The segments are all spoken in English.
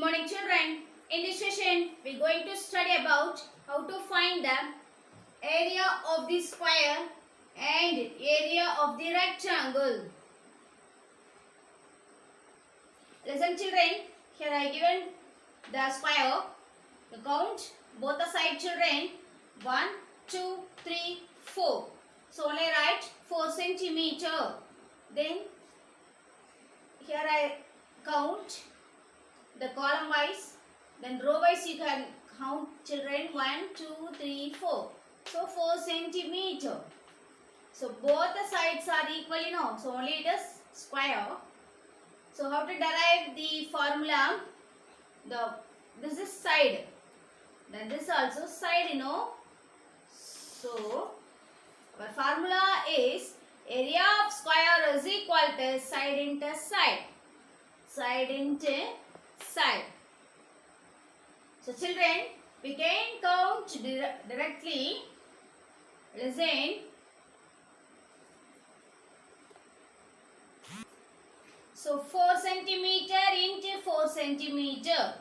morning children. In this session we are going to study about how to find the area of the square and area of the rectangle. Listen children, here I given the square. You count both the side children. 1, 2, 3, 4. So only write 4 centimeter. Then here I count the column wise, then row wise you can count children 1, 2, 3, 4. So 4 centimeter. So both the sides are equal, so only it is square. So how to derive the formula? This is side, then this also side, So our formula is area of square is equal to side into side. Side into side. So children, we can count directly. Listen. So 4 centimeter into 4 centimeter.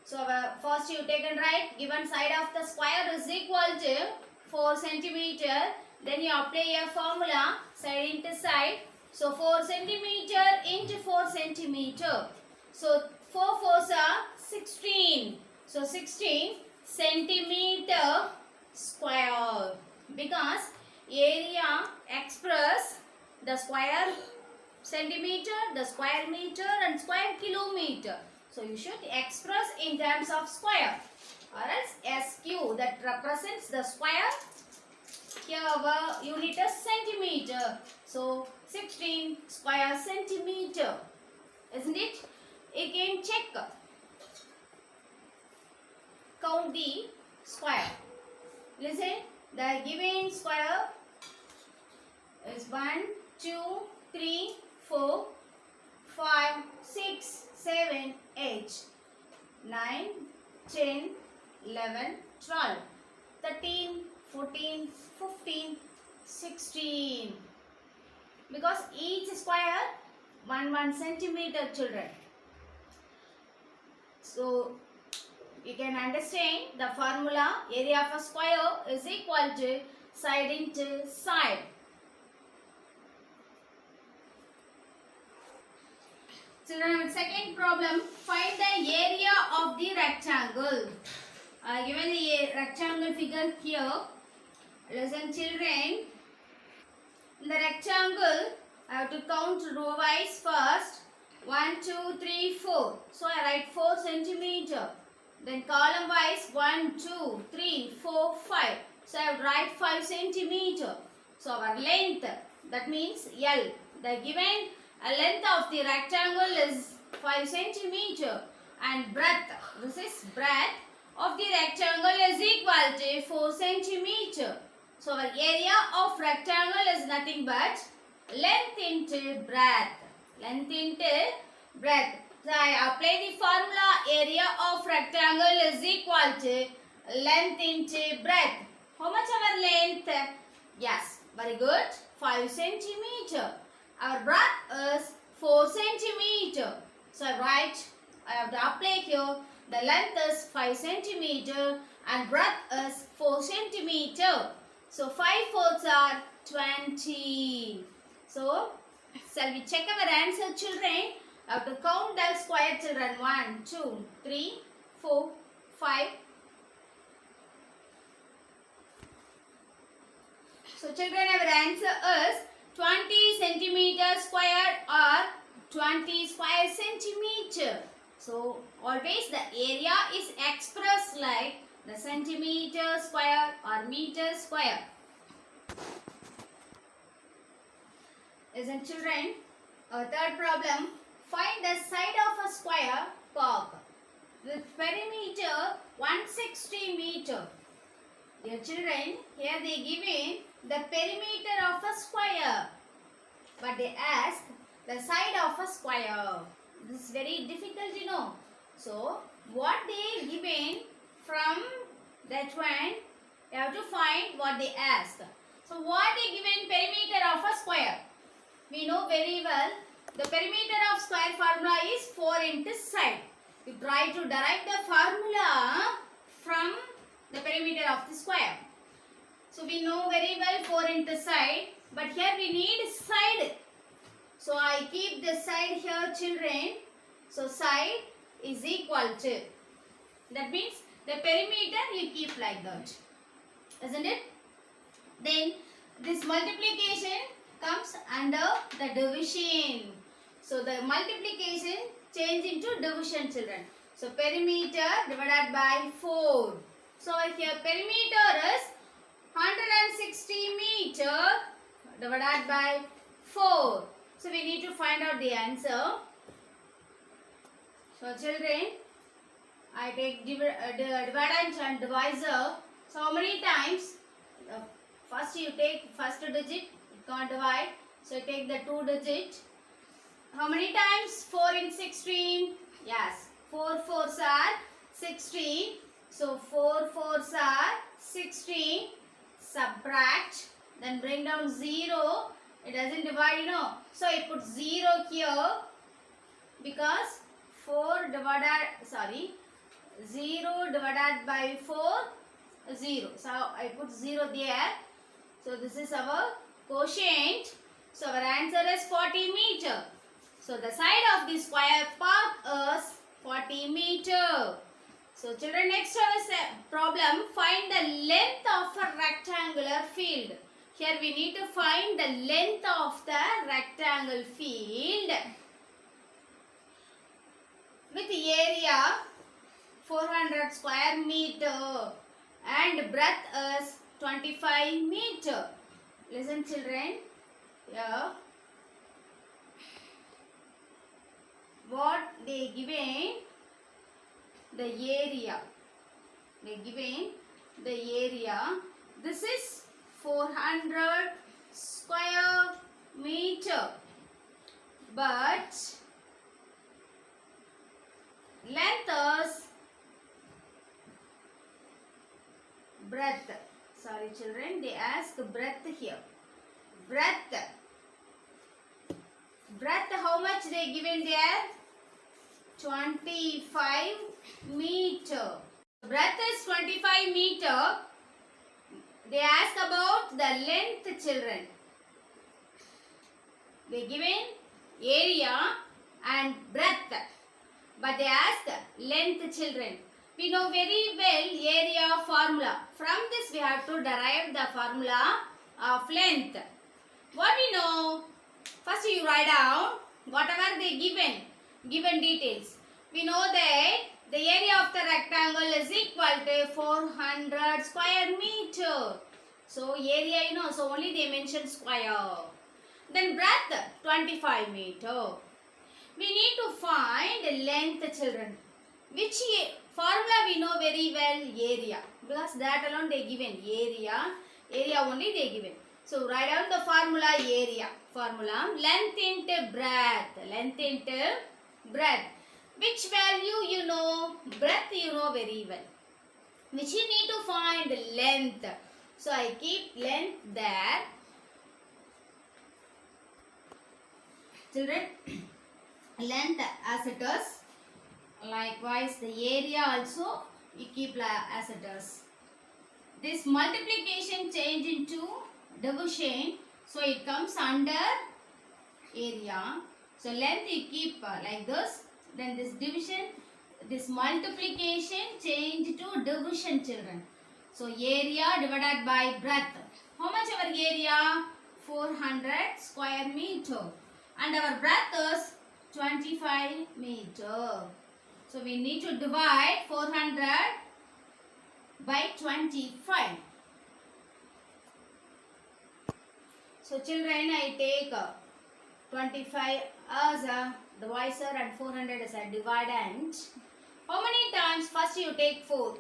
So first you take and write given side of the square is equal to 4 centimeter. Then you apply a formula side into side. So 4 centimeter into 4 centimeter. So 4 4s are 16. So 16 centimeter square. Because area express the square centimeter, the square meter and square kilometer. So you should express in terms of square or else SQ that represents the square. Here our unit is centimeter. So 16 square centimeter. Isn't it? You can check. Count the square. Listen. The given square is 1, 2, 3, 4, 5, 6, 7, 8, 9, 10, 11, 12, 13, 14, 15, 16. Because each square 1 centimeter children. So you can understand the formula area of a square is equal to side into side. Children, second problem, find the area of the rectangle. Given the rectangle figure here. Listen children. In the rectangle, I have to count row wise first. 1, 2, 3, 4. So I write 4 centimeter. Then column wise 1, 2, 3, 4, 5. So I will write 5 centimeter. So our length, that means L. The given length of the rectangle is 5 centimeter. And breadth, this is breadth of the rectangle is equal to 4 centimeter. So our area of rectangle is nothing but length into breadth. Length into breadth. So I apply the formula area of rectangle is equal to length into breadth. How much our length? Yes, very good. 5 centimeter. Our breadth is 4 centimeter. So I have to apply here. The length is 5 centimeter and breadth is 4 centimeter. So 5 fourths are 20. So shall we check our answer children? I have to count the square children. 1, 2, 3, 4, 5. So children, our answer is 20 centimeter square or 20 square centimeter. So always the area is expressed like the centimeter square or meter square. Listen children, our third problem, find the side of a square curve with perimeter 160 meter. Dear children, here they given the perimeter of a square, but they ask the side of a square. This is very difficult, So what they given, from that one you have to find what they ask. So what they given perimeter of a square? We know very well the perimeter of square formula is 4 into side. You try to derive the formula from the perimeter of the square. So we know very well 4 into side, but here we need side. So I keep the side here, children. So side is equal to, that means the perimeter you keep like that, isn't it? Then this multiplication comes under the division. So the multiplication change into division, children. So perimeter divided by 4. So here perimeter is 160 meter divided by 4. So we need to find out the answer. So children, I take dividend and divisor. So how many times? First you take first digit, you can't divide. So you take the 2 digit. How many times? 4 in 16. Yes, 4 fours are 16. So 4 fours are 16. Subtract. Then bring down 0. It doesn't divide, you know. So I put 0 here because 0 divided by 4, 0. So I put 0 there. So this is our quotient. So our answer is 40 meter. So the side of the square part is 40 meter. So children, next problem, find the length of a rectangular field. Here we need to find the length of the rectangle field with area 400 square meter and breadth is 25 meter. Listen children, here what they given, the area, they given the area, this is 400 square meter, but length is breadth. Sorry children, they ask breadth here. Breadth. Breadth, how much they given there? 25 meter. Breadth is 25 meter. They ask about the length, children. They given area and breadth, but they ask length, children. We know very well area formula. From this we have to derive the formula of length. What we know? First you write down whatever they given details. We know that the area of the rectangle is equal to 400 square meter. So area, you know, so only they mention square. Then breadth 25 meter. We need to find length, children. Which formula we know very well? Area. Because that alone they given area. Area only they given. So write down the formula area. Formula length into breadth. Length into breadth. Which value you know? Breadth you know very well. Which you need to find length. So I keep length there. Children, length as it is. Likewise the area also you keep as it is. This multiplication change into division. So it comes under area. So length you keep like this. Then this division, this multiplication change to division, children. So area divided by breadth. How much our area? 400 square meter. And our breadth is 25 meter. So we need to divide 400 by 25. So children, I take 25 as a divisor and 400 as a dividend. How many times? First you take 4.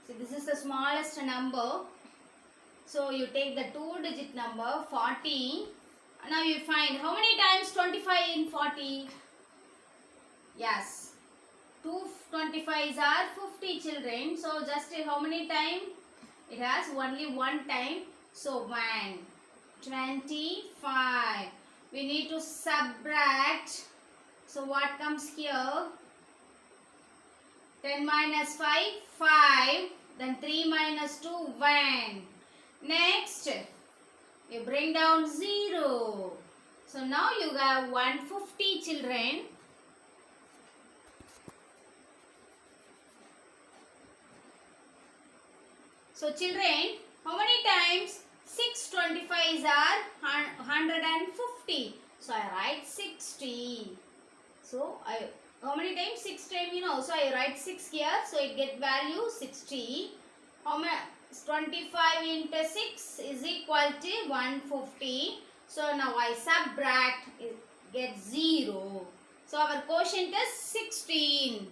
So this is the smallest number. So you take the 2-digit number 40. Now you find how many times 25 in 40? Yes. 2 25s are 50, children. So just how many times? It has only one time. So 1. 25. We need to subtract. So what comes here? 10 minus 5, 5. Then 3 minus 2, 1. Next, you bring down 0. So now you have 150 children. So children, how many times 625s are 150? So I write 60. So how many times 6 times you know? So I write 6 here. So it get value 60. How much? 25 into 6 is equal to 150. So now I subtract, it gets 0. So our quotient is 16.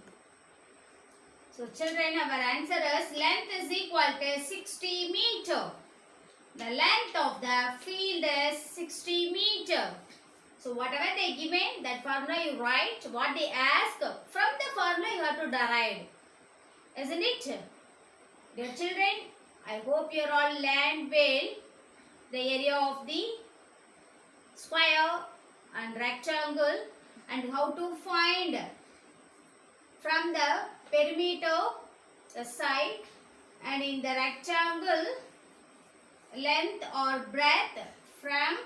So children, our answer is length is equal to 60 meter. The length of the field is 60 meter. So whatever they given, that formula you write, what they ask, from the formula you have to derive. Isn't it? Dear children, I hope you all learned well the area of the square and rectangle and how to find from the perimeter, the side, and in the rectangle, length or breadth from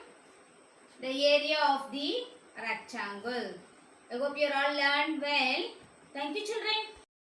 the area of the rectangle. I hope you all learned well. Thank you children.